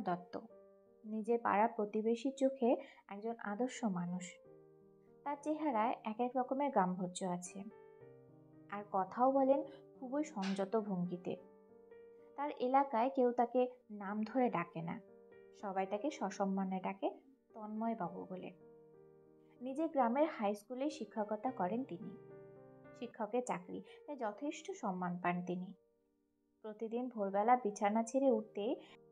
তন্ময় দত্ত নিজের পাড়া প্রতিবেশীর চোখে একজন আদর্শ মানুষ। তার চেহারায় এক এক রকমের গাম্ভীর্য আছে, আর কথাও বলেন খুবই সংযত ভঙ্গিতে। তার এলাকায় কেউ তাকে নাম ধরে ডাকে না, সবাই তাকে সসম্মানে ডাকে তন্ময় বাবু বলে। নিজের গ্রামের হাই স্কুলে শিক্ষকতা করেন তিনি। শিক্ষকের চাকরি, তাই যথেষ্ট সম্মান পান তিনি। প্রতিদিন ভোরবেলা বিছানা ছেড়ে উঠতে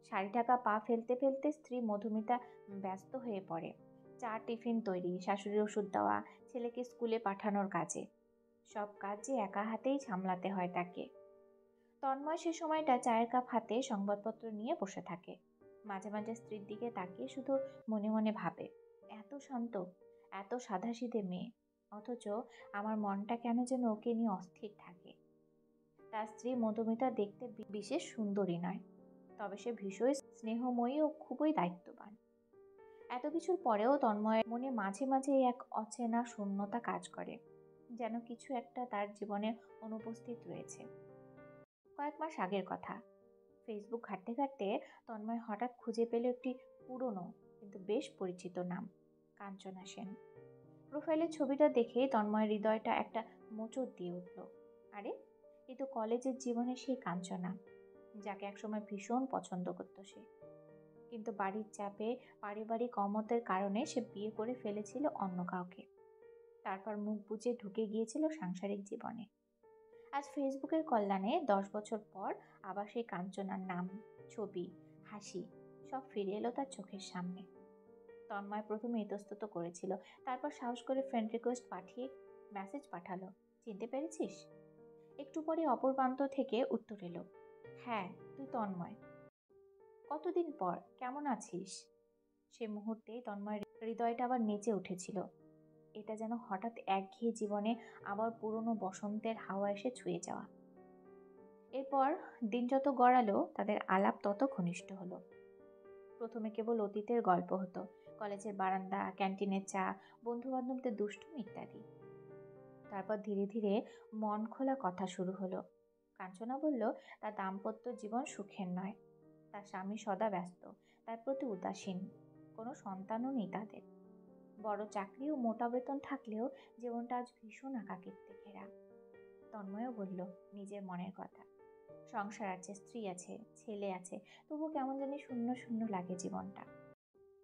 শাড়ি ঢাকা পা ফেলতে ফেলতে স্ত্রী মধুমিতা ব্যস্ত হয়ে পড়ে। চা টিফিন তৈরি, শাশুড়ির ওষুধ দেওয়া, ছেলেকে স্কুলে পাঠানোর কাজে। সব কাজ যে একা হাতেই সামলাতে হয় তাকে। তন্ময় সে সময়টা চায়ের কাপ হাতে সংবাদপত্র নিয়ে বসে থাকে। মাঝে মাঝে স্ত্রীর দিকে তাকিয়ে শুধু মনে মনে ভাবে, এত শান্ত, এত সাধাসিধে মেয়ে, অথচ আমার মনটা কেন যেন ওকে নিয়ে অস্থির থাকে। তার স্ত্রী মধুমিতা দেখতে বিশেষ সুন্দরী নয়, তবে সে ভীষণ স্নেহময়ী ও খুবই দায়িত্ববান। এত কিছুর পরেও তন্ময়ের মনে মাঝে মাঝে এক অচেনা শূন্যতা কাজ করে, যেন কিছু একটা তার জীবনে অনুপস্থিত রয়েছে। কয়েক মাস আগের কথা, ফেসবুক ঘাঁটতে ঘাঁটতে তন্ময় হঠাৎ খুঁজে পেল একটি পুরনো কিন্তু বেশ পরিচিত নাম, কাঞ্চনা সেন। প্রোফাইলের ছবিটা দেখে তন্ময়ের হৃদয়টা একটা মোচড় দিয়ে উঠল। আরে, এ তো কলেজের জীবনে সেই কাঞ্চনা, যাকে একসময় ভীষণ পছন্দ করত সে। কিন্তু বাড়ির চাপে, পারিবারিক অমতের কারণে সে বিয়ে করে ফেলেছিল অন্য কাউকে। তারপর মুখ বুজে ঢুকে গিয়েছিল সাংসারিক জীবনে। আজ ফেসবুকের কল্যাণে 10 বছর পর আবার সেই কাঞ্চনার নাম, ছবি, হাসি সব ফিরে এলো তার চোখের সামনে। তন্ময় প্রথমে ইতস্তত করেছিল, তারপর সাহস করে ফ্রেন্ড রিকোয়েস্ট পাঠিয়ে মেসেজ পাঠালো, চিনতে পেরেছিস? একটু পরে অপর প্রান্ত থেকে উত্তর এলো, হ্যাঁ, তুই তন্ময়। কতদিন পর, কেমন আছিস? সে মুহূর্তেই তন্ময়ের হৃদয়টা আবার নেচে উঠেছিল। এটা যেন হঠাৎ একঘেয়ে জীবনে আবার পুরনো বসন্তের হাওয়া এসে ছুঁয়ে যাওয়া। এরপর দিন যত গড়ালো তাদের আলাপ তত ঘনিষ্ঠ হলো। প্রথমে কেবল অতীতের গল্প হতো, কলেজের বারান্দা, ক্যান্টিনের চা, বন্ধু বান্ধবদের দুষ্টুমি ইত্যাদি। তারপর ধীরে ধীরে মন খোলা কথা শুরু হলো। কাঞ্চনা বলল তার দাম্পত্য জীবন সুখের নয়, তার স্বামী সদা ব্যস্ত, তার প্রতি উদাসীন, কোনো সন্তানও নেই তাদের। বড় চাকরি ও মোটা বেতন থাকলেও জীবনটা আজ ভীষণ একাকিত্বে ঘেরা। তন্ময়ও বলল নিজের মনের কথা, সংসার আছে, স্ত্রী আছে, ছেলে আছে, তবু কেমন জানি শূন্য শূন্য লাগে জীবনটা।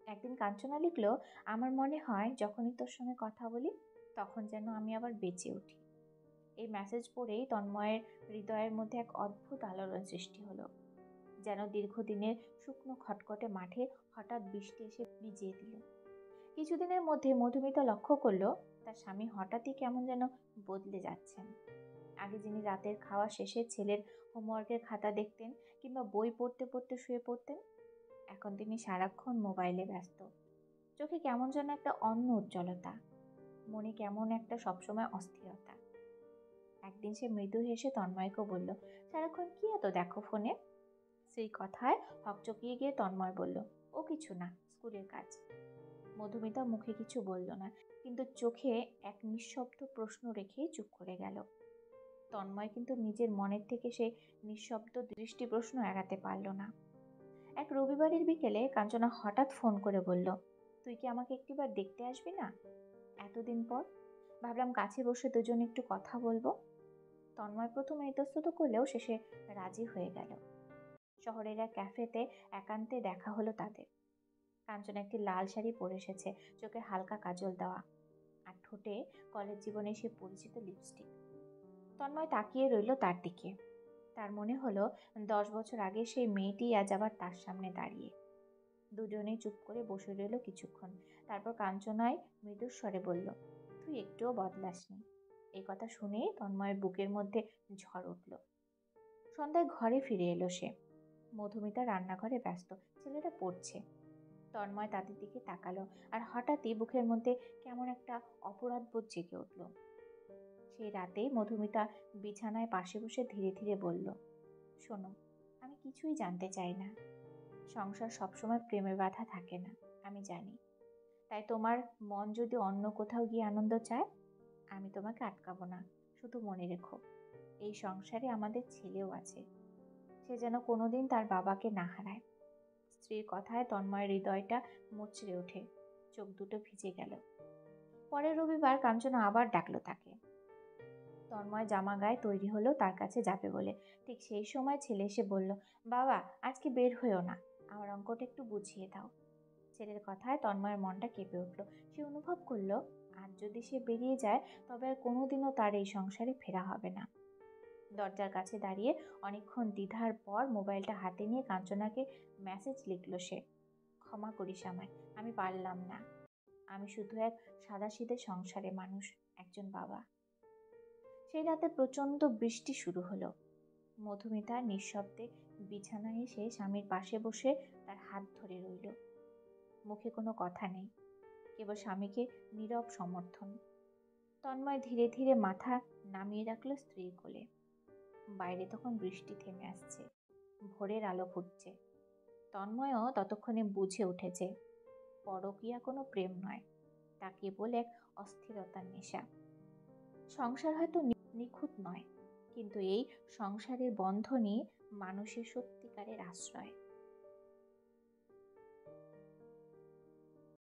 একদিন কাঞ্চনা লিখলো, আমার মনে হয় যখনই তোর সঙ্গে কথা বলি তখন যেন আমি আবার বেঁচে উঠি। এই মেসেজ পড়েই তন্ময়ের হৃদয়ের মধ্যে এক অদ্ভুত আলোড়ন সৃষ্টি হলো, যেন দীর্ঘদিনের শুকনো খটখটে মাঠে হঠাৎ বৃষ্টি এসে ভিজিয়ে দিল। কিছুদিনের মধ্যে মধুমিতা লক্ষ্য করলো তার স্বামী হঠাৎই কেমন যেন বদলে যাচ্ছেন। আগে যিনি রাতের খাওয়া শেষে ছেলের হোমওয়ার্কের খাতা দেখতেন কিংবা বই পড়তে পড়তে শুয়ে পড়তেন, এখন তিনি সারাক্ষণ মোবাইলে ব্যস্ত। চোখে কেমন যেন একটা অন্য উজ্জ্বলতা, মনে কেমন একটা সবসময় অস্থিরতা। একদিন সে মৃদু হেসে তন্ময়কে বলল, সারাক্ষণ কি এত দেখো ফোনে? সেই কথায় হকচকিয়ে গিয়ে তন্ময় বলল, ও কিছু না, স্কুলের কাজ। মধুমিতা মুখে কিছু বলল না, কিন্তু চোখে এক নিঃশব্দ প্রশ্ন রেখেই চুপ করে গেল। তন্ময় কিন্তু নিজের মনের থেকে সেই নিঃশব্দ দৃষ্টি প্রশ্ন এড়াতে পারল না। এক রবিবারের বিকেলে কাঞ্চনা হঠাৎ ফোন করে বলল, তুই কি আমাকে একটিবার দেখতে আসবি না? এতদিন পর ভাবলাম কাছে বসে দুজন একটু কথা বলবো। তন্ময় প্রথমে ইতস্তত করলেও শেষে রাজি হয়ে গেল। শহরের এক ক্যাফেতে একান্তে দেখা হলো তাদের। কাঞ্চনা একটি লাল শাড়ি পরে এসেছে, চোখে হালকা কাজল দেওয়া, আর ঠোঁটে কলেজ জীবনে সে পরিচিত লিপস্টিক। তন্ময় তাকিয়ে রইল তার দিকে। তার মনে হলো 10 বছর আগে সেই মেয়েটি আজ আবার তার সামনে দাঁড়িয়ে। দুজনেই চুপ করে বসে রইল কিছুক্ষণ। তারপর কাঞ্চনায় মৃদুস্বরে বলল, তুই একটুও বদলাসনি। এই কথা শুনে তন্ময়ের বুকের মধ্যে ঝড় উঠল। সন্ধ্যায় ঘরে ফিরে এলো সে। মধুমিতা রান্নাঘরে ব্যস্ত, ছেলেটা পড়ছে। তন্ময় তাদের দিকে তাকালো, আর হঠাৎই বুকের মধ্যে কেমন একটা অপরাধবোধ জেগে উঠল। সেই রাতেই মধুমিতা বিছানায় পাশে বসে ধীরে ধীরে বলল, শোনো, আমি কিছুই জানতে চাই না। সংসার সবসময় প্রেমে বাঁধা থাকে না, আমি জানি। তাই তোমার মন যদি অন্য কোথাও গিয়ে আনন্দ চায়, আমি তোমাকে আটকাবো না। শুধু মনে রেখো, এই সংসারে আমাদের ছেলেও আছে, সে যেন কোনোদিন তার বাবাকে না হারায়। স্ত্রীর কথায় তন্ময়ের হৃদয়টা মুচড়ে ওঠে, চোখ দুটো ভিজে গেল। পরের রবিবার কাঞ্চনা আবার ডাকলো তাকে। তন্ময় জামা গায়ে তৈরি হলো তার কাছে যাবে বলে। ঠিক সেই সময় ছেলে এসে বলল, বাবা আজকে বের হয়েও না, আমার অঙ্কটা একটু বুঝিয়ে দাও। ছেলের কথায় তন্ময়ের মনটা কেঁপে উঠল। সে অনুভব করলো আজ যদি সে বেরিয়ে যায় তবে আর কোনোদিনও তার এই সংসারে ফেরা হবে না। দরজার কাছে দাঁড়িয়ে অনেকক্ষণ দ্বিধার পর মোবাইলটা হাতে নিয়ে কাঞ্চনাকে মেসেজ লিখলো সে। ক্ষমা করিস আমায়, আমি পারলাম না। আমি শুধু এক সাদাসিধে সংসারে মানুষ, একজন বাবা। সেই রাতে প্রচণ্ড বৃষ্টি শুরু হলো। মধুমিতা নিঃশব্দে বিছানায় এসে স্বামীর পাশে বসে তার হাত ধরে রইল। মুখে কোনো কথা নেই, কেবল স্বামীকে নীরব সমর্থন। তন্ময় ধীরে ধীরে মাথা নামিয়ে রাখল স্ত্রীর কোলে। বাইরে তখন বৃষ্টি থেমে আসছে, ভোরের আলো ফুটছে। তন্ময়ও ততক্ষণে বুঝে উঠেছে পরকীয়া কোনো প্রেম নয়, তা কেবল এক অস্থিরতার নেশা। সংসার হয়তো নিখুঁত নয়, কিন্তু এই সংসারের বন্ধনই মানুষের সত্যিকারের আশ্রয়।